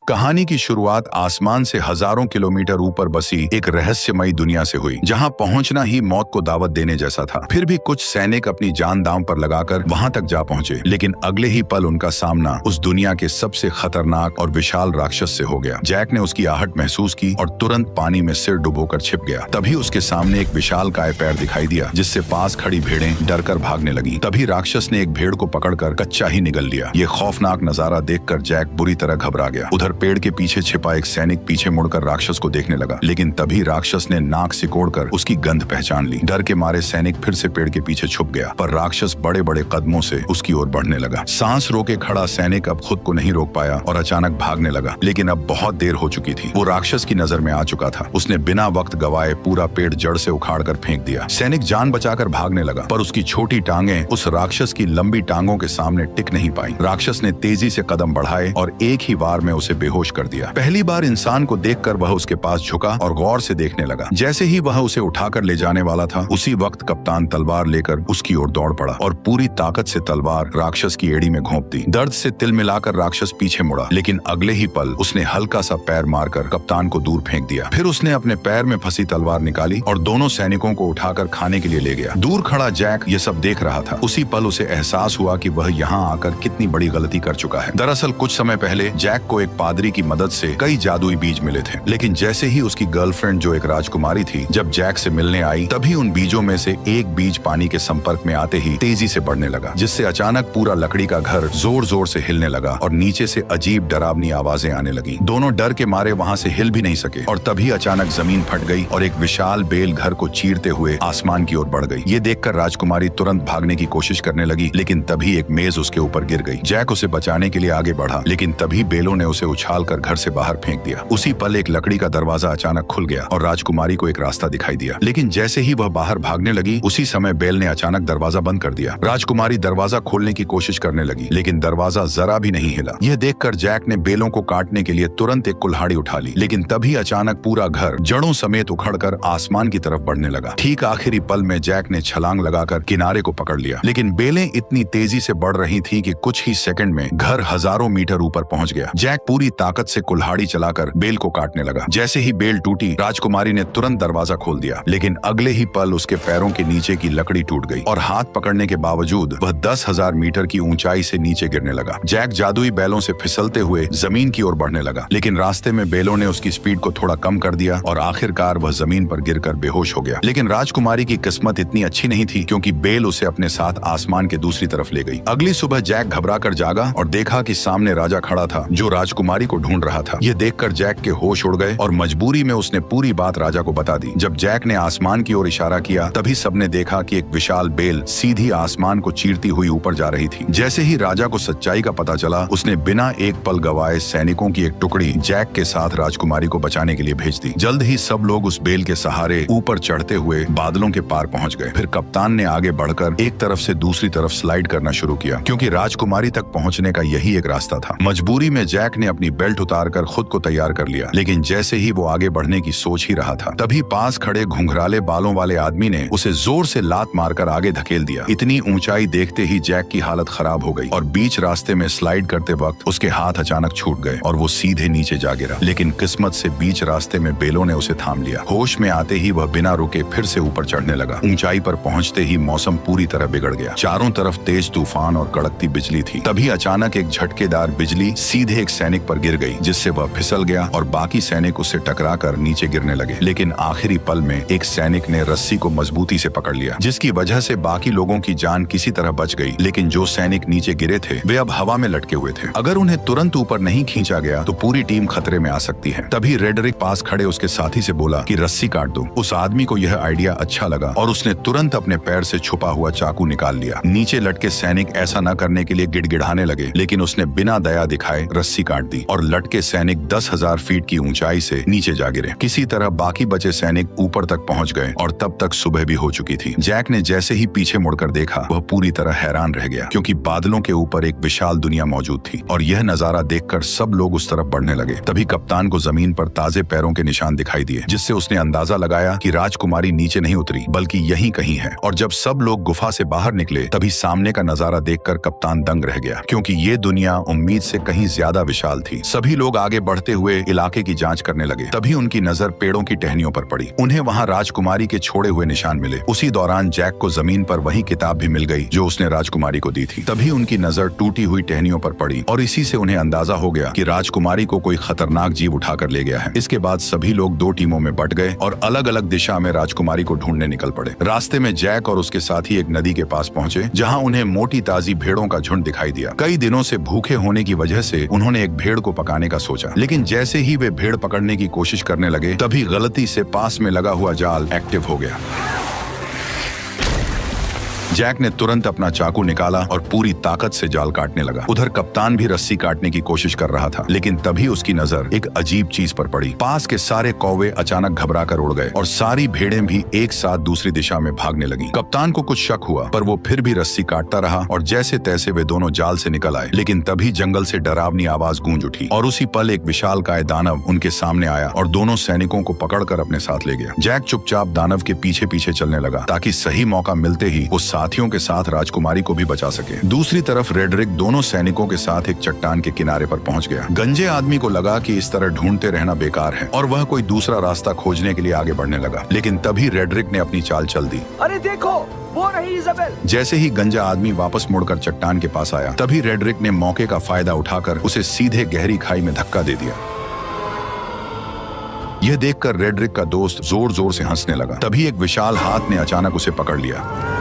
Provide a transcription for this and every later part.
कहानी की शुरुआत आसमान से हजारों किलोमीटर ऊपर बसी एक रहस्यमयी दुनिया से हुई, जहां पहुंचना ही मौत को दावत देने जैसा था। फिर भी कुछ सैनिक अपनी जान दांव पर लगाकर वहां तक जा पहुंचे, लेकिन अगले ही पल उनका सामना उस दुनिया के सबसे खतरनाक और विशाल राक्षस से हो गया। जैक ने उसकी आहट महसूस की और तुरंत पानी में सिर डुबोकर छिप गया। तभी उसके सामने एक विशालकाय पैर दिखाई दिया, जिससे पास खड़ी भेड़ें डरकर भागने लगी। तभी राक्षस ने एक भेड़ को पकड़कर कच्चा ही निगल लिया। ये खौफनाक नजारा देखकर जैक बुरी तरह घबरा गया। उधर पेड़ के पीछे छिपा एक सैनिक पीछे मुड़कर राक्षस को देखने लगा, लेकिन तभी राक्षस ने नाक सिकोड़कर उसकी गंध पहचान ली। डर के मारे सैनिक फिर से पेड़ के पीछे छुप गया, पर राक्षस बड़े बड़े कदमों से उसकी ओर बढ़ने लगा। सांस रोके खड़ा सैनिक अब खुद को नहीं रोक पाया और अचानक भागने लगा, लेकिन अब बहुत देर हो चुकी थी। वो राक्षस की नजर में आ चुका था। उसने बिना वक्त गवाए पूरा पेड़ जड़ से उखाड़कर फेंक दिया। सैनिक जान बचाकर भागने लगा, पर उसकी छोटी टांगें उस राक्षस की लंबी टांगों के सामने टिक नहीं पाई। राक्षस ने तेजी से कदम बढ़ाए और एक ही वार में उसे बेहोश कर दिया। पहली बार इंसान को देखकर वह उसके पास झुका और गौर से देखने लगा। जैसे ही वह उसे उठाकर ले जाने वाला था, उसी वक्त कप्तान तलवार लेकर उसकी ओर दौड़ पड़ा और पूरी ताकत से तलवार राक्षस की एड़ी में घोंप दी। दर्द से तिल मिलाकर राक्षस पीछे मुड़ा, लेकिन अगले ही पल उसने हल्का सा पैर मारकर कप्तान को दूर फेंक दिया। फिर उसने अपने पैर में फंसी तलवार निकाली और दोनों सैनिकों को उठाकर खाने के लिए ले गया। दूर खड़ा जैक ये सब देख रहा था। उसी पल उसे एहसास हुआ कि वह यहाँ आकर कितनी बड़ी गलती कर चुका है। दरअसल कुछ समय पहले जैक को एक पादरी की मदद से कई जादुई बीज मिले थे, लेकिन जैसे ही उसकी गर्लफ्रेंड जो एक राजकुमारी थी जब जैक से मिलने आई, तभी उन बीजों में से एक बीज पानी के संपर्क में आते ही तेजी से बढ़ने लगा, जिससे अचानक पूरा लकड़ी का घर जोर जोर से हिलने लगा और नीचे से अजीब डरावनी आवाजें आने लगी। दोनों डर के मारे वहां से हिल भी नहीं सके और तभी अचानक जमीन फट गई और एक विशाल बेल घर को चीरते हुए आसमान की ओर बढ़ गई। ये देखकर राजकुमारी तुरंत भागने की कोशिश करने लगी, लेकिन तभी एक मेज उसके ऊपर गिर गई। जैक उसे बचाने के लिए आगे बढ़ा, लेकिन तभी बेलों ने उसे उछालकर घर से बाहर फेंक दिया। उसी पल एक लकड़ी का दरवाजा अचानक खुल गया और राजकुमारी को एक रास्ता दिखाई दिया, लेकिन जैसे ही वह बाहर भागने लगी, उसी समय बेल ने अचानक दरवाजा बंद कर दिया। राजकुमारी दरवाजा खोलने की कोशिश करने लगी, लेकिन दरवाजा जरा भी नहीं हिला। यह देखकर जैक ने बेलों को काटने के लिए तुरंत एक कुल्हाड़ी उठा ली, लेकिन तभी अचानक पूरा घर जड़ों समेत उखड़कर आसमान की तरफ बढ़ने लगा। ठीक आखिरी पल में जैक ने छलांग लगाकर किनारे को पकड़ लिया, लेकिन बेलें इतनी तेजी से बढ़ रही थी कि कुछ ही सेकंड में घर हजारों मीटर ऊपर पहुंच गया। जैक पूरी ताकत से कुल्हाड़ी चलाकर बेल को काटने लगा। जैसे ही बेल टूटी, राजकुमारी ने तुरंत दरवाजा खोल दिया, लेकिन अगले ही पल उसके पैरों के नीचे की लकड़ी टूट गई और हाथ पकड़ने के बावजूद वह 10,000 मीटर की ऊंचाई से नीचे गिरने लगा। जैक जादुई बैलों से फिसलते हुए जमीन की ओर बढ़ने लगा, लेकिन रास्ते में बेलों ने उसकी स्पीड को थोड़ा कम कर दिया और आखिरकार वह जमीन पर गिरकर बेहोश हो गया। लेकिन राजकुमारी की किस्मत इतनी अच्छी नहीं थी, क्योंकि बेल उसे अपने साथ आसमान के दूसरी तरफ ले गई। अगली सुबह जैक घबराकर जागा और देखा कि सामने राजा खड़ा था, जो राजकुमारी को ढूंढ रहा था। यह देखकर जैक के होश उड़ गए और मजबूरी में उसने पूरी बात राजा को बता दी। जब जैक ने आसमान की ओर इशारा किया, तभी सबने देखा कि एक विशाल बेल सीधी आसमान को चीरती हुई ऊपर जा रही थी। जैसे ही राजा को सच्चाई का पता चला, उसने बिना एक पल गवाए सैनिकों की एक टुकड़ी जैक के साथ राजकुमारी को बचाने के लिए भेज दी। जल्द ही सब लोग उस बेल के सहारे ऊपर चढ़ते हुए बादलों के पार पहुंच गए। फिर कप्तान ने आगे बढ़कर एक तरफ से दूसरी तरफ स्लाइड करना शुरू किया, क्योंकि राजकुमारी तक पहुंचने का यही एक रास्ता था। मजबूरी में जैक ने अपनी बेल्ट उतारकर खुद को तैयार कर लिया, लेकिन जैसे ही वो आगे बढ़ने की सोच ही रहा था, तभी पास खड़े घुंघराले बालों वाले आदमी ने उसे जोर से लात मारकर आगे धकेल दिया। इतनी ऊंचाई देखते ही जैक की हालत खराब हो गई और बीच रास्ते में स्लाइड करते वक्त उसके हाथ अचानक छूट गए और वो सीधे नीचे जा गिरा। लेकिन किस्मत से बीच रास्ते में बेलों ने उसे थाम लिया। होश में आते ही वह बिना रुके फिर से ऊपर चढ़ने लगा। ऊंचाई पर पहुंचते ही मौसम पूरी तरह बिगड़ गया। चारों तरफ तेज तूफान और कड़कती बिजली थी। तभी अचानक एक झटकेदार बिजली सीधे एक सैनिक पर गिर गई, जिससे वह फिसल गया और बाकी सैनिक उससे टकराकर नीचे गिरने लगे। लेकिन आखिरी पल में एक सैनिक ने रस्सी को मजबूती से पकड़ लिया, जिसकी वजह से बाकी लोगों की जान किसी तरह बच गई। लेकिन जो सैनिक नीचे गिरे थे, वे अब हवा में लटके हुए थे। अगर उन्हें तुरंत ऊपर नहीं खींचा गया तो पूरी टीम खतरे में आ सकती है। तभी रेडरिक पास खड़े उसके साथी से बोला कि रस्सी काट दो। उस आदमी को यह आइडिया अच्छा लगा और उसने तुरंत अपने पैर से छुपा हुआ चाकू निकाल लिया। नीचे लटके सैनिक ऐसा न करने के लिए गिड़गिड़ाने लगे, लेकिन उसने बिना दया दिखाए रस्सी काट दी और लटके सैनिक 10,000 फीट की ऊंचाई से नीचे जा गिरे। किसी तरह बाकी बचे सैनिक ऊपर तक पहुंच गए और तब तक सुबह भी हो चुकी थी। जैक ने जैसे ही पीछे मुड़कर देखा, वह पूरी तरह हैरान रह गया, क्योंकि बादलों के ऊपर एक विशाल दुनिया मौजूद थी और यह नजारा देखकर सब लोग उस तरफ बढ़ने लगे। तभी कप्तान को जमीन पर ताजे पैरों के निशान दिखाई दिए, जिससे उसने अंदाजा लगाया कि राजकुमारी नीचे नहीं उतरी बल्कि यहीं कहीं है। और जब सब लोग गुफा से बाहर निकले, तभी सामने का नजारा देखकर कप्तान दंग रह गया, क्योंकि ये दुनिया उम्मीद से कहीं ज्यादा विशाल थी। थी। सभी लोग आगे बढ़ते हुए इलाके की जांच करने लगे। तभी उनकी नजर पेड़ों की टहनियों पर पड़ी। उन्हें वहां राजकुमारी के छोड़े हुए निशान मिले। उसी दौरान जैक को जमीन पर वही किताब भी मिल गई जो उसने राजकुमारी को दी थी। तभी उनकी नजर टूटी हुई टहनियों पर पड़ी और इसी से उन्हें अंदाजा हो गया कि राजकुमारी को कोई खतरनाक जीव उठाकर ले गया है। इसके बाद सभी लोग 2 टीमों में बट गए और अलग अलग दिशा में राजकुमारी को ढूंढने निकल पड़े। रास्ते में जैक और उसके साथी एक नदी के पास पहुंचे जहां उन्हें मोटी ताजी भेड़ों का झुंड दिखाई दिया। कई दिनों से भूखे होने की वजह से उन्होंने एक भेड़ को पकाने का सोचा, लेकिन जैसे ही वे भेड़ पकड़ने की कोशिश करने लगे तभी गलती से पास में लगा हुआ जाल एक्टिव हो गया। जैक ने तुरंत अपना चाकू निकाला और पूरी ताकत से जाल काटने लगा। उधर कप्तान भी रस्सी काटने की कोशिश कर रहा था, लेकिन तभी उसकी नजर एक अजीब चीज पर पड़ी। पास के सारे कौवे अचानक घबराकर उड़ गए और सारी भेड़ें भी एक साथ दूसरी दिशा में भागने लगी। कप्तान को कुछ शक हुआ, पर वो फिर भी रस्सी काटता रहा और जैसे तैसे वे दोनों जाल से निकल आए। लेकिन तभी जंगल से डरावनी आवाज गूंज उठी और उसी पल एक विशालकाय दानव उनके सामने आया और दोनों सैनिकों को पकड़कर अपने साथ ले गया। जैक चुपचाप दानव के पीछे पीछे चलने लगा ताकि सही मौका मिलते ही वो साथियों के साथ राजकुमारी को भी बचा सके। दूसरी तरफ रेडरिक दोनों सैनिकों के साथ एक चट्टान के किनारे पर पहुंच गया। गंजे आदमी को लगा कि इस तरह ढूंढते रहना बेकार है और वह कोई दूसरा रास्ता खोजने के लिए आगे बढ़ने लगा। लेकिन तभी रेडरिक ने अपनी चाल चल दी। अरे देखो, वो रही इजाबेल। जैसे ही गंजा आदमी वापस मुड़कर चट्टान के पास आया तभी रेडरिक ने मौके का फायदा उठाकर उसे सीधे गहरी खाई में धक्का दे दिया। यह देखकर रेडरिक का दोस्त जोर जोर से हंसने लगा। तभी एक विशाल हाथ ने अचानक उसे पकड़ लिया।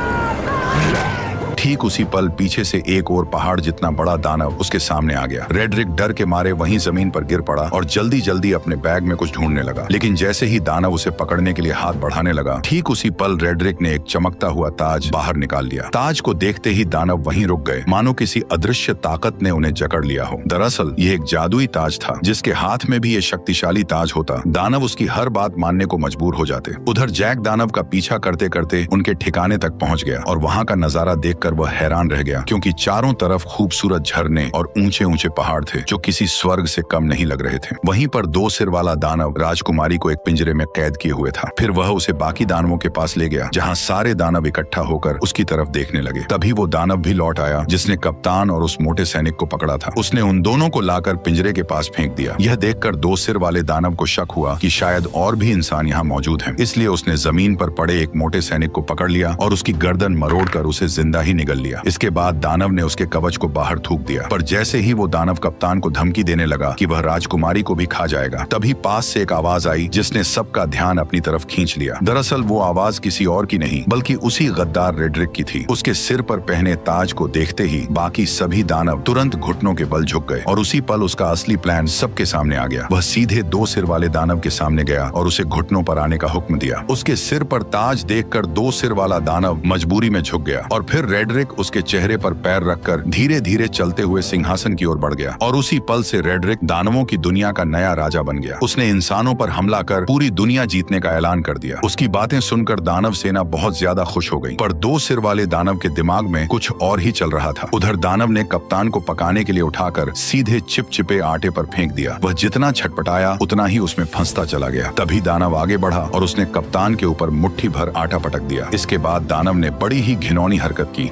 ठीक उसी पल पीछे से एक और पहाड़ जितना बड़ा दानव उसके सामने आ गया। रेडरिक डर के मारे वहीं जमीन पर गिर पड़ा और जल्दी जल्दी अपने बैग में कुछ ढूंढने लगा। लेकिन जैसे ही दानव उसे पकड़ने के लिए हाथ बढ़ाने लगा, ठीक उसी पल रेडरिक ने एक चमकता हुआ ताज बाहर निकाल लिया। ताज को देखते ही दानव वहीं रुक गए, मानो किसी अदृश्य ताकत ने उन्हें जकड़ लिया हो। दरअसल ये एक जादुई ताज था। जिसके हाथ में भी ये शक्तिशाली ताज होता, दानव उसकी हर बात मानने को मजबूर हो जाते। उधर जैक दानव का पीछा करते करते उनके ठिकाने तक पहुंच गया और वहां का नजारा देखकर वह हैरान रह गया, क्योंकि चारों तरफ खूबसूरत झरने और ऊंचे ऊंचे पहाड़ थे जो किसी स्वर्ग से कम नहीं लग रहे थे। वहीं पर 2 सिर वाला दानव राजकुमारी को एक पिंजरे में कैद किए हुए था। फिर वह उसे बाकी दानवों के पास ले गया, जहां सारे दानव इकट्ठा होकर उसकी तरफ देखने लगे। तभी वो दानव भी लौट आया जिसने कप्तान और उस मोटे सैनिक को पकड़ा था। उसने उन दोनों को लाकर पिंजरे के पास फेंक दिया। यह देखकर 2 सिर वाले दानव को शक हुआ कि शायद और भी इंसान यहाँ मौजूद हैं। इसलिए उसने जमीन पर पड़े एक मोटे सैनिक को पकड़ लिया और उसकी गर्दन मरोड़कर उसे जिंदा ही निगल लिया। इसके बाद दानव ने उसके कवच को बाहर थूक दिया। पर जैसे ही वो दानव कप्तान को धमकी देने लगा कि वह राजकुमारी को भी खा जाएगा, तभी पास से एक आवाज आई जिसने सबका ध्यान अपनी तरफ खींच लिया। दरअसल वो आवाज किसी और की नहीं बल्कि उसी गद्दार रेडरिक की थी। उसके सिर पर पहने ताज को देखते ही बाकी सभी दानव तुरंत घुटनों के बल झुक गए और उसी पल उसका असली प्लान सबके सामने आ गया। वह सीधे 2 सिर वाले दानव के सामने गया और उसे घुटनों पर आने का हुक्म दिया। उसके सिर पर ताज देखकर 2 सिर वाला दानव मजबूरी में झुक गया और फिर रेडरिक उसके चेहरे पर पैर रखकर धीरे धीरे चलते हुए सिंहासन की ओर बढ़ गया और उसी पल से रेडरिक दानवों की दुनिया का नया राजा बन गया। उसने इंसानों पर हमला कर पूरी दुनिया जीतने का ऐलान कर दिया। उसकी बातें सुनकर दानव सेना बहुत ज्यादा खुश हो गई, पर 2 सिर वाले दानव के दिमाग में कुछ और ही चल रहा था। उधर दानव ने कप्तान को पकाने के लिए उठाकर सीधे चिपचिपे आटे पर फेंक दिया। वह जितना छटपटाया उतना ही उसमें फंसता चला गया। तभी दानव आगे बढ़ा और उसने कप्तान के ऊपर मुट्ठी भर आटा पटक दिया। इसके बाद दानव ने बड़ी ही घिनौनी हरकत की।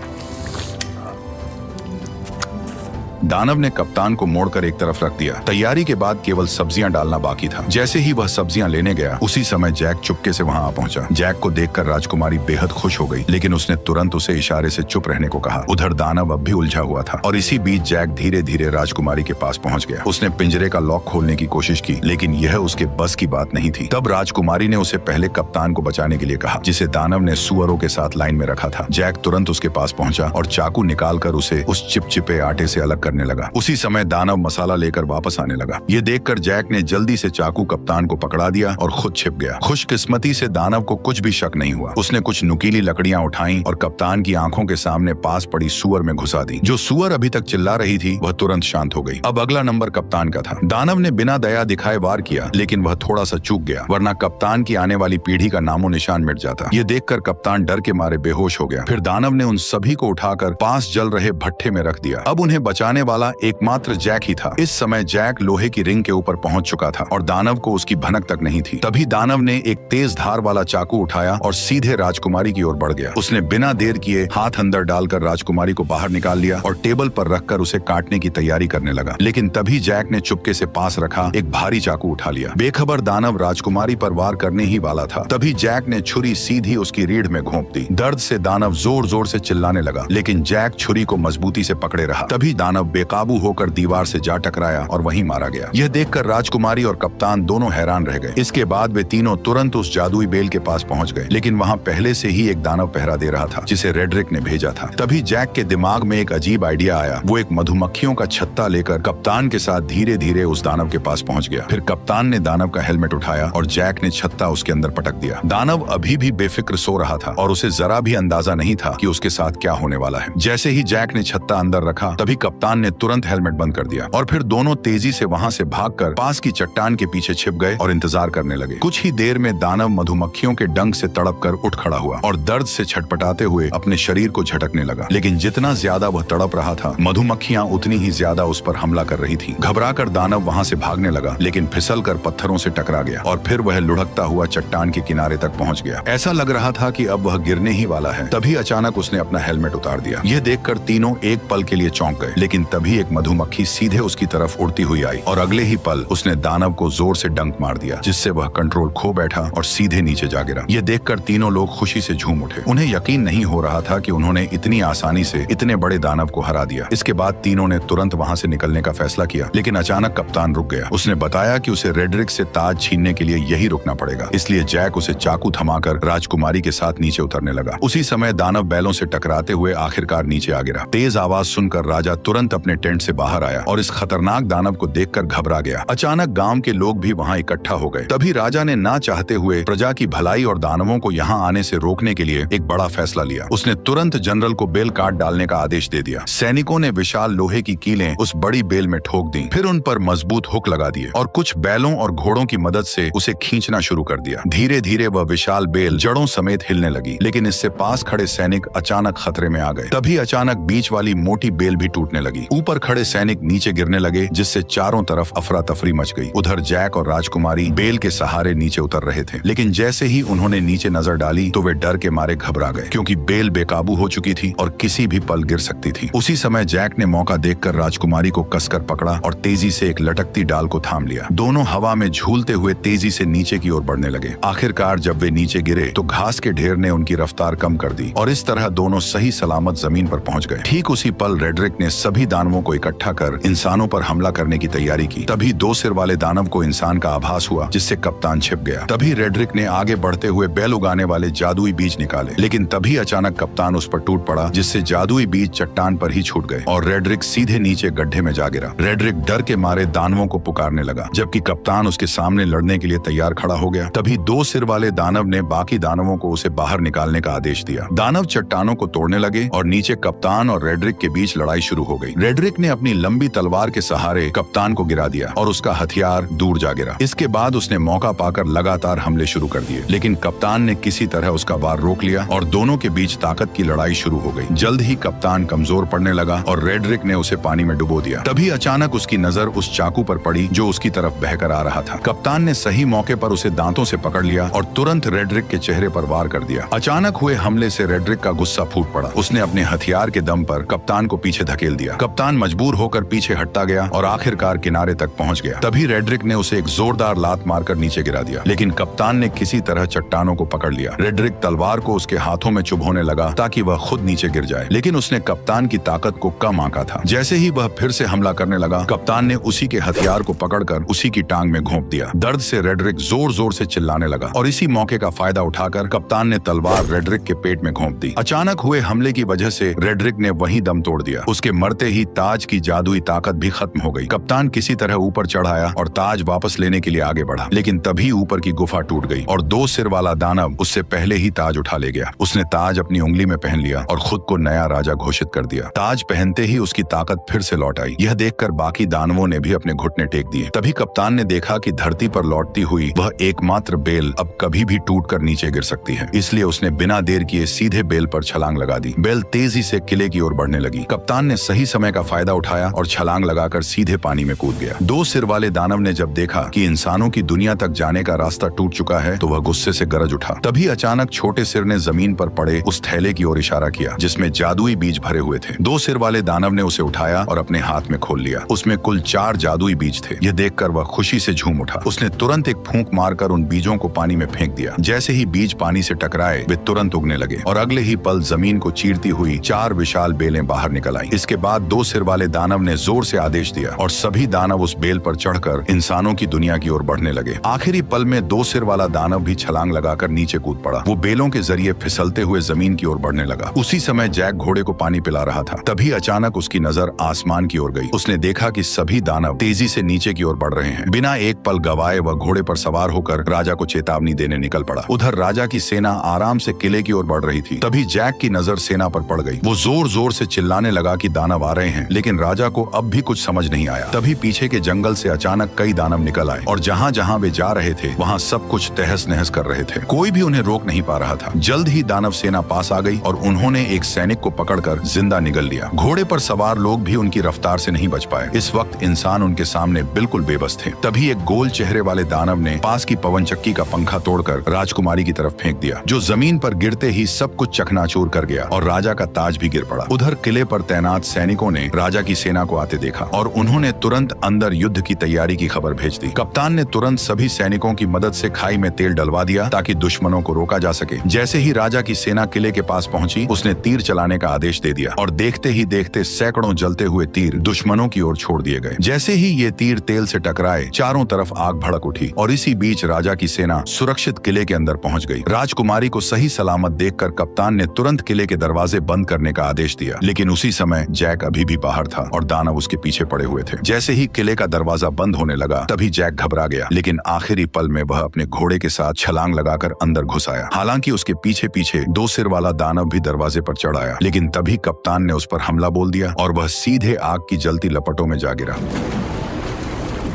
दानव ने कप्तान को मोड़कर एक तरफ रख दिया। तैयारी के बाद केवल सब्जियां डालना बाकी था। जैसे ही वह सब्जियां लेने गया, उसी समय जैक चुपके से वहां आ पहुंचा। जैक को देखकर राजकुमारी बेहद खुश हो गई, लेकिन उसने तुरंत उसे इशारे से चुप रहने को कहा। उधर दानव अब भी उलझा हुआ था और इसी बीच जैक धीरे धीरे राजकुमारी के पास पहुंच गया। उसने पिंजरे का लॉक खोलने की कोशिश की, लेकिन यह उसके बस की बात नहीं थी। तब राजकुमारी ने उसे पहले कप्तान को बचाने के लिए कहा, जिसे दानव ने सुअरों के साथ लाइन में रखा था। जैक तुरंत उसके पास पहुंचा और चाकू निकालकर उसे उस चिपचिपे आटे से अलग करने लगा। उसी समय दानव मसाला लेकर वापस आने लगा। ये देखकर जैक ने जल्दी से चाकू कप्तान को पकड़ा दिया और खुद छिप गया। खुशकिस्मती से दानव को कुछ भी शक नहीं हुआ। उसने कुछ नुकीली लकड़ियां उठाई और कप्तान की आंखों के सामने पास पड़ी सुअर में घुसा दी। जो सुअर अभी तक चिल्ला रही थी वह तुरंत शांत हो गई। अब अगला नंबर कप्तान का था। दानव ने बिना दया दिखाए वार किया, लेकिन वह थोड़ा सा चूक गया, वरना कप्तान की आने वाली पीढ़ी का नामो निशान मिट जाता। ये देखकर कप्तान डर के मारे बेहोश हो गया। फिर दानव ने उन सभी को उठाकर पास जल रहे भट्ठे में रख दिया। अब उन्हें बचाने बचाने वाला एकमात्र जैक ही था। इस समय जैक लोहे की रिंग के ऊपर पहुंच चुका था और दानव को उसकी भनक तक नहीं थी। तभी दानव ने एक तेज धार वाला चाकू उठाया और सीधे राजकुमारी की ओर बढ़ गया। उसने बिना देर किए हाथ अंदर डालकर राजकुमारी को बाहर निकाल लिया और टेबल पर रखकर उसे काटने की तैयारी करने लगा। लेकिन तभी जैक ने चुपके से पास रखा एक भारी चाकू उठा लिया। बेखबर दानव राजकुमारी पर वार करने ही वाला था। तभी जैक ने छुरी सीधी उसकी रीढ़ में घोंप दी। दर्द से दानव जोर जोर से चिल्लाने लगा, लेकिन जैक छुरी को मजबूती से पकड़े रहा। तभी दानव बेकाबू होकर दीवार से जा टकराया और वहीं मारा गया। यह देखकर राजकुमारी और कप्तान दोनों हैरान रह गए। इसके बाद वे तीनों तुरंत उस जादुई बेल के पास पहुंच गए, लेकिन वहां पहले से ही एक दानव पहरा दे रहा था जिसे रेड्रिक ने भेजा था। तभी जैक के दिमाग में एक अजीब आइडिया आया। वो एक मधुमक्खियों का छत्ता लेकर कप्तान के साथ धीरे धीरे उस दानव के पास पहुंच गया। फिर कप्तान ने दानव का हेलमेट उठाया और जैक ने छत्ता उसके अंदर पटक दिया। दानव अभी भी बेफिक्र सो रहा था और उसे जरा भी अंदाजा नहीं था कि उसके साथ क्या होने वाला है। जैसे ही जैक ने छत्ता अंदर रखा, तभी कप्तान ने तुरंत हेलमेट बंद कर दिया और फिर दोनों तेजी से वहां से भागकर पास की चट्टान के पीछे छिप गए और इंतजार करने लगे। कुछ ही देर में दानव मधुमक्खियों के डंक से तड़प कर उठ खड़ा हुआ और दर्द से छटपटाते हुए अपने शरीर को झटकने लगा। लेकिन जितना ज्यादा वह तड़प रहा था, मधुमक्खियां उतनी ही ज्यादा उस पर हमला कर रही थी। घबराकर दानव वहां से भागने लगा, लेकिन फिसल कर पत्थरों से टकरा गया और फिर वह लुढ़कता हुआ चट्टान के किनारे तक पहुंच गया। ऐसा लग रहा था कि अब वह गिरने ही वाला है। तभी अचानक उसने अपना हेलमेट उतार दिया। यह देखकर तीनों एक पल के लिए चौंक गए, लेकिन तभी एक मधुमक्खी सीधे उसकी तरफ उड़ती हुई आई और अगले ही पल उसने दानव को जोर से डंक मार दिया, जिससे वह कंट्रोल खो बैठा और सीधे नीचे जा गिरा। यह देखकर तीनों लोग खुशी से झूम उठे। उन्हें यकीन नहीं हो रहा था कि उन्होंने इतनी आसानी से इतने बड़े दानव को हरा दिया। इसके बाद तीनों ने तुरंत वहां से निकलने का फैसला किया, लेकिन अचानक कप्तान रुक गया। उसने बताया कि उसे रेड्रिक से ताज छीनने के लिए यही रुकना पड़ेगा। इसलिए जैक उसे चाकू थमाकर राजकुमारी के साथ नीचे उतरने लगा। उसी समय दानव बैलों से टकराते हुए आखिरकार नीचे आ गिरा। तेज आवाज सुनकर राजा तुरंत अपने टेंट से बाहर आया और इस खतरनाक दानव को देखकर घबरा गया। अचानक गांव के लोग भी वहां इकट्ठा हो गए। तभी राजा ने ना चाहते हुए प्रजा की भलाई और दानवों को यहाँ आने से रोकने के लिए एक बड़ा फैसला लिया। उसने तुरंत जनरल को बेल काट डालने का आदेश दे दिया। सैनिकों ने विशाल लोहे की कीलें उस बड़ी बेल में ठोक दी, फिर उन पर मजबूत हुक लगा दिए और कुछ बैलों और घोड़ों की मदद से उसे खींचना शुरू कर दिया। धीरे धीरे वह विशाल बेल जड़ों समेत हिलने लगी, लेकिन इससे पास खड़े सैनिक अचानक खतरे में आ गए। तभी अचानक बीच वाली मोटी बेल भी टूटने लगी। ऊपर खड़े सैनिक नीचे गिरने लगे, जिससे चारों तरफ अफरा तफरी मच गई। उधर जैक और राजकुमारी बेल के सहारे नीचे उतर रहे थे, लेकिन जैसे ही उन्होंने नीचे नजर डाली तो वे डर के मारे घबरा गए, क्योंकि बेल बेकाबू हो चुकी थी और किसी भी पल गिर सकती थी। उसी समय जैक ने मौका देखकर राजकुमारी को कसकर पकड़ा और तेजी से एक लटकती डाल को थाम लिया। दोनों हवा में झूलते हुए तेजी से नीचे की ओर बढ़ने लगे। आखिरकार जब वे नीचे गिरे तो घास के ढेर ने उनकी रफ्तार कम कर दी और इस तरह दोनों सही सलामत जमीन पर पहुंच गए। ठीक उसी पल रेड्रिक ने सभी दानवों को इकट्ठा कर इंसानों पर हमला करने की तैयारी की। तभी दो सिर वाले दानव को इंसान का आभास हुआ, जिससे कप्तान छिप गया। तभी रेड्रिक ने आगे बढ़ते हुए बैल उगाने वाले जादुई बीज निकाले, लेकिन तभी अचानक कप्तान उस पर टूट पड़ा, जिससे जादुई बीज चट्टान पर ही छूट गए और रेड्रिक सीधे नीचे गड्ढे में जा गिरा। रेड्रिक डर के मारे दानवों को पुकारने लगा, जबकि कप्तान उसके सामने लड़ने के लिए तैयार खड़ा हो गया। तभी दो सिर वाले दानव ने बाकी दानवों को उसे बाहर निकालने का आदेश दिया। दानव चट्टानों को तोड़ने लगे और नीचे कप्तान और रेड्रिक के बीच लड़ाई शुरू हो गई। रेड्रिक ने अपनी लंबी तलवार के सहारे कप्तान को गिरा दिया और उसका हथियार दूर जा गिरा। इसके बाद उसने मौका पाकर लगातार हमले शुरू कर दिए, लेकिन कप्तान ने किसी तरह उसका वार रोक लिया और दोनों के बीच ताकत की लड़ाई शुरू हो गई। जल्द ही कप्तान कमजोर पड़ने लगा और रेड्रिक ने उसे पानी में डुबो दिया। तभी अचानक उसकी नजर उस चाकू पर पड़ी जो उसकी तरफ बहकर आ रहा था। कप्तान ने सही मौके पर उसे दांतों से पकड़ लिया और तुरंत रेड्रिक के चेहरे पर वार कर दिया। अचानक हुए हमले से रेड्रिक का गुस्सा फूट पड़ा। उसने अपने हथियार के दम पर कप्तान को पीछे धकेल दिया। कप्तान मजबूर होकर पीछे हटता गया और आखिरकार किनारे तक पहुंच गया। तभी रेड्रिक ने उसे एक जोरदार लात मारकर नीचे गिरा दिया, लेकिन कप्तान ने किसी तरह चट्टानों को पकड़ लिया। रेड्रिक तलवार को उसके हाथों में चुभोने लगा ताकि वह खुद नीचे गिर जाए, लेकिन उसने कप्तान की ताकत को कम आंका था। जैसे ही वह फिर से हमला करने लगा, कप्तान ने उसी के हथियार को पकड़कर उसी की टांग में घोंप दिया। दर्द से रेड्रिक जोर जोर से चिल्लाने लगा और इसी मौके का फायदा उठाकर कप्तान ने तलवार रेड्रिक के पेट में घोंप दी। अचानक हुए हमले की वजह से रेड्रिक ने वहीं दम तोड़ दिया। उसके मरते ही ताज की जादुई ताकत भी खत्म हो गई। कप्तान किसी तरह ऊपर चढ़ आया और ताज वापस लेने के लिए आगे बढ़ा, लेकिन तभी ऊपर की गुफा टूट गई और दो सिर वाला दानव उससे पहले ही ताज उठा ले गया। उसने ताज अपनी उंगली में पहन लिया और खुद को नया राजा घोषित कर दिया। ताज पहनते ही उसकी ताकत फिर से लौट आई। यह देखकर बाकी दानवों ने भी अपने घुटने टेक दिए। तभी कप्तान ने देखा कि धरती पर लौटती हुई वह एकमात्र बेल अब कभी भी टूटकर नीचे गिर सकती है, इसलिए उसने बिना देर किए सीधे बेल पर छलांग लगा दी। बेल तेजी से किले की ओर बढ़ने लगी। कप्तान ने सही समय समय का फायदा उठाया और छलांग लगाकर सीधे पानी में कूद गया। दो सिर वाले दानव ने जब देखा कि इंसानों की दुनिया तक जाने का रास्ता टूट चुका है तो वह गुस्से से गरज उठा। तभी अचानक छोटे सिर ने जमीन पर पड़े उस थैले की ओर इशारा किया जिसमें जादुई बीज भरे हुए थे। दो सिर वाले दानव ने उसे उठाया और अपने हाथ में खोल लिया। उसमें कुल 4 जादुई बीज थे। यह देखकर वह खुशी से झूम उठा। उसने तुरंत एक फूंक मारकर उन बीजों को पानी में फेंक दिया। जैसे ही बीज पानी से टकराए वे तुरंत उगने लगे और अगले ही पल जमीन को चीरती हुई 4 विशाल बेलें बाहर निकल आईं। इसके बाद दो सिर वाले दानव ने जोर से आदेश दिया और सभी दानव उस बेल पर चढ़कर इंसानों की दुनिया की ओर बढ़ने लगे। आखिरी पल में दो सिर वाला दानव भी छलांग लगाकर नीचे कूद पड़ा। वो बेलों के जरिए फिसलते हुए जमीन की ओर बढ़ने लगा। उसी समय जैक घोड़े को पानी पिला रहा था। तभी अचानक उसकी नजर आसमान की ओर गई। उसने देखा कि सभी दानव तेजी से नीचे की ओर बढ़ रहे हैं। बिना एक पल गवाए वह घोड़े पर सवार होकर राजा को चेतावनी देने निकल पड़ा। उधर राजा की सेना आराम से किले की ओर बढ़ रही थी। तभी जैक की नजर सेना पर पड़ गई। वो जोर जोर से चिल्लाने लगा कि दानव आ रहे हैं, लेकिन राजा को अब भी कुछ समझ नहीं आया। तभी पीछे के जंगल से अचानक कई दानव निकल आए और जहाँ जहाँ वे जा रहे थे वहाँ सब कुछ तहस नहस कर रहे थे। कोई भी उन्हें रोक नहीं पा रहा था। जल्द ही दानव सेना पास आ गई और उन्होंने एक सैनिक को पकड़कर जिंदा निगल लिया। घोड़े पर सवार लोग भी उनकी रफ्तार से नहीं बच पाए। इस वक्त इंसान उनके सामने बिल्कुल बेबस थे। तभी एक गोल चेहरे वाले दानव ने पास की पवन चक्की का पंखा तोड़कर राजकुमारी की तरफ फेंक दिया, जो जमीन पर गिरते ही सब कुछ चकनाचूर कर गया और राजा का ताज भी गिर पड़ा। उधर किले पर तैनात सैनिकों ने राजा की सेना को आते देखा और उन्होंने तुरंत अंदर युद्ध की तैयारी की खबर भेज दी। कप्तान ने तुरंत सभी सैनिकों की मदद से खाई में तेल डलवा दिया ताकि दुश्मनों को रोका जा सके। जैसे ही राजा की सेना किले के पास पहुंची, उसने तीर चलाने का आदेश दे दिया और देखते ही देखते सैकड़ों जलते हुए तीर दुश्मनों की ओर छोड़ दिए गए। जैसे ही ये तीर तेल से टकराए, चारों तरफ आग भड़क उठी और इसी बीच राजा की सेना सुरक्षित किले के अंदर पहुंच गई। राजकुमारी को सही सलामत देखकर कप्तान ने तुरंत किले के दरवाजे बंद करने का आदेश दिया, लेकिन उसी समय जैक अभी भी बाहर था और दानव उसके पीछे पड़े हुए थे। जैसे ही किले का दरवाजा बंद होने लगा, तभी जैक घबरा गया, लेकिन आखिरी पल में वह अपने घोड़े के साथ छलांग लगाकर अंदर घुस आया। हालांकि उसके पीछे पीछे दो सिर वाला दानव भी दरवाजे पर चढ़ आया, लेकिन तभी कप्तान ने उस पर हमला बोल दिया और वह सीधे आग की जलती लपटों में जा गिरा।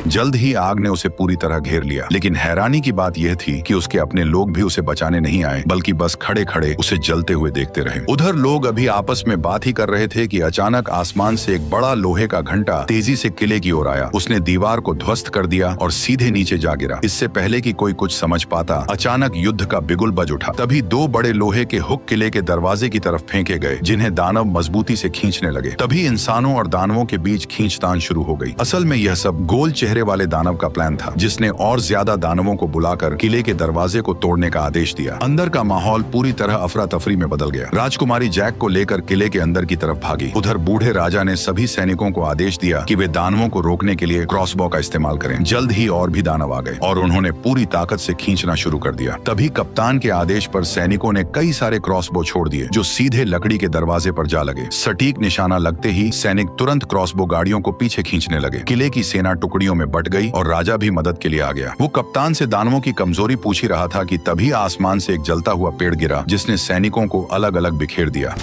जल्द ही आग ने उसे पूरी तरह घेर लिया, लेकिन हैरानी की बात यह थी कि उसके अपने लोग भी उसे बचाने नहीं आए, बल्कि बस खड़े खड़े उसे जलते हुए देखते रहे। उधर लोग अभी आपस में बात ही कर रहे थे कि अचानक आसमान से एक बड़ा लोहे का घंटा तेजी से किले की ओर आया। उसने दीवार को ध्वस्त कर दिया और सीधे नीचे जा गिरा। इससे पहले कि कोई कुछ समझ पाता, अचानक युद्ध का बिगुल बज उठा। तभी 2 बड़े लोहे के हुक किले के दरवाजे की तरफ फेंके गए, जिन्हें दानव मजबूती से खींचने लगे। तभी इंसानों और दानवों के बीच खींचतान शुरू हो गई। असल में यह सब गोल चेहरे वाले दानव का प्लान था, जिसने और ज्यादा दानवों को बुलाकर किले के दरवाजे को तोड़ने का आदेश दिया। अंदर का माहौल पूरी तरह अफरा तफरी में बदल गया। राजकुमारी जैक को लेकर किले के अंदर की तरफ भागी। उधर बूढ़े राजा ने सभी सैनिकों को आदेश दिया कि वे दानवों को रोकने के लिए क्रॉसबो का इस्तेमाल करें। जल्द ही और भी दानव आ गए और उन्होंने पूरी ताकत से खींचना शुरू कर दिया। तभी कप्तान के आदेश पर सैनिकों ने कई सारे क्रॉसबो छोड़ दिए, जो सीधे लकड़ी के दरवाजे पर जा लगे। सटीक निशाना लगते ही सैनिक तुरंत क्रॉसबो गाड़ियों को पीछे खींचने लगे। किले की सेना टुकड़ियों में बट गई और राजा भी मदद के लिए आ गया। वो कप्तान से दानवों की कमजोरी पूछ ही रहा था कि तभी आसमान से एक जलता हुआ पेड़ गिरा, जिसने सैनिकों को अलग अलग बिखेर दिया।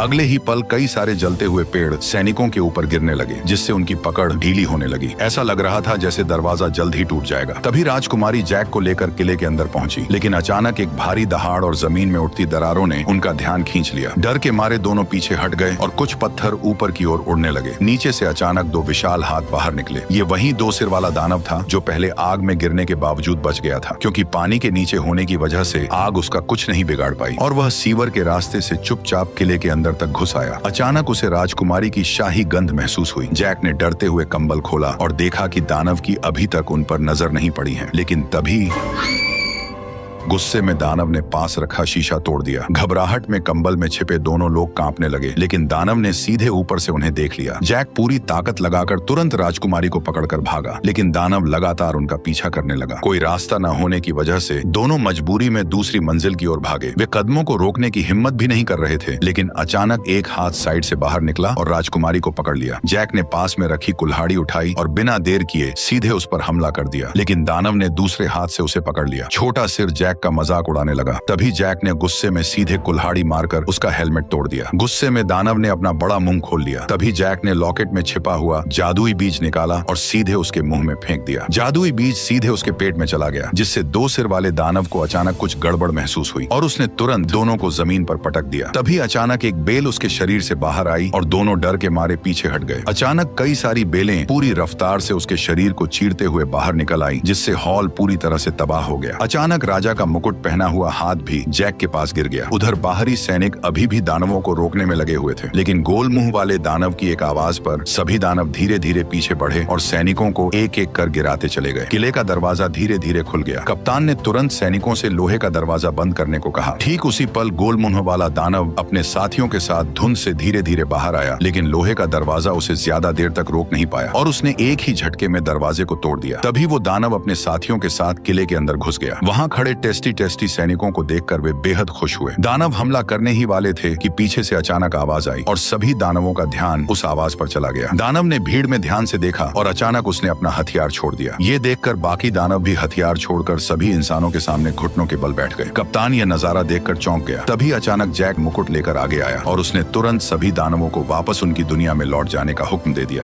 अगले ही पल कई सारे जलते हुए पेड़ सैनिकों के ऊपर गिरने लगे, जिससे उनकी पकड़ ढीली होने लगी। ऐसा लग रहा था जैसे दरवाजा जल्द ही टूट जाएगा। तभी राजकुमारी जैक को लेकर किले के अंदर पहुंची, लेकिन अचानक एक भारी दहाड़ और जमीन में उठती दरारों ने उनका ध्यान खींच लिया। डर के मारे दोनों पीछे हट गए और कुछ पत्थर ऊपर की ओर उड़ने लगे। नीचे से अचानक 2 विशाल हाथ बाहर निकले। ये वही 2 सिर वाला दानव था जो पहले आग में गिरने के बावजूद बच गया था, क्योंकि पानी के नीचे होने की वजह से आग उसका कुछ नहीं बिगाड़ पाई और वह सीवर के रास्ते से चुपचाप किले के अंदर तक घुस आया। अचानक उसे राजकुमारी की शाही गंध महसूस हुई। जैक ने डरते हुए कंबल खोला और देखा कि दानव की अभी तक उन पर नजर नहीं पड़ी है, लेकिन तभी गुस्से में दानव ने पास रखा शीशा तोड़ दिया। घबराहट में कंबल में छिपे दोनों लोग कांपने लगे, लेकिन दानव ने सीधे ऊपर से उन्हें देख लिया। जैक पूरी ताकत लगाकर तुरंत राजकुमारी को पकड़कर भागा, लेकिन दानव लगातार उनका पीछा करने लगा। कोई रास्ता न होने की वजह से दोनों मजबूरी में दूसरी मंजिल की ओर भागे। वे कदमों को रोकने की हिम्मत भी नहीं कर रहे थे, लेकिन अचानक एक हाथ साइड से बाहर निकला और राजकुमारी को पकड़ लिया। जैक ने पास में रखी कुल्हाड़ी उठाई और बिना देर किए सीधे उस पर हमला कर दिया, लेकिन दानव ने दूसरे हाथ से उसे पकड़ लिया। छोटा सिर जैक जैक का मजाक उड़ाने लगा। तभी जैक ने गुस्से में सीधे कुल्हाड़ी मारकर उसका हेलमेट तोड़ दिया। गुस्से में दानव ने अपना बड़ा मुंह खोल लिया। तभी जैक ने लॉकेट में छिपा हुआ जादुई बीज निकाला और सीधे उसके मुंह में फेंक दिया। जादुई बीज सीधे उसके पेट में चला गया, जिससे 2 सिर वाले दानव को अचानक कुछ गड़बड़ महसूस हुई और उसने तुरंत दोनों को जमीन पर पटक दिया। तभी अचानक एक बेल उसके शरीर से बाहर आई और दोनों डर के मारे पीछे हट गए। अचानक कई सारी बेलें पूरी रफ्तार से उसके शरीर को चीरते हुए बाहर निकल आई, जिससे हॉल पूरी तरह से तबाह हो गया। अचानक राजा का मुकुट पहना हुआ हाथ भी जैक के पास गिर गया। उधर बाहरी सैनिक अभी भी दानवों को रोकने में लगे हुए थे, लेकिन गोल मुंह वाले दानव की एक आवाज पर सभी दानव धीरे धीरे पीछे बढ़े और सैनिकों को एक एक कर गिराते चले गए। किले का दरवाजा धीरे धीरे खुल गया। कप्तान ने तुरंत सैनिकों से लोहे का दरवाजा बंद करने को कहा। ठीक उसी पल गोल मुंह वाला दानव अपने साथियों के साथ धुंध से धीरे धीरे बाहर आया, लेकिन लोहे का दरवाजा उसे ज्यादा देर तक रोक नहीं पाया और उसने एक ही झटके में दरवाजे को तोड़ दिया। तभी वो दानव अपने साथियों के साथ किले के अंदर घुस गया। वहां खड़े टेस्टी सैनिकों को देखकर वे बेहद खुश हुए। दानव हमला करने ही वाले थे कि पीछे से अचानक आवाज आई और सभी दानवों का ध्यान उस आवाज पर चला गया। दानव ने भीड़ में ध्यान से देखा और अचानक उसने अपना हथियार छोड़ दिया। ये देखकर बाकी दानव भी हथियार छोड़कर सभी इंसानों के सामने घुटनों के बल बैठ गए। कप्तान यह नजारा देखकर चौंक गया। तभी अचानक जैक मुकुट लेकर आगे आया और उसने तुरंत सभी दानवों को वापस उनकी दुनिया में लौट जाने का हुक्म दे दिया।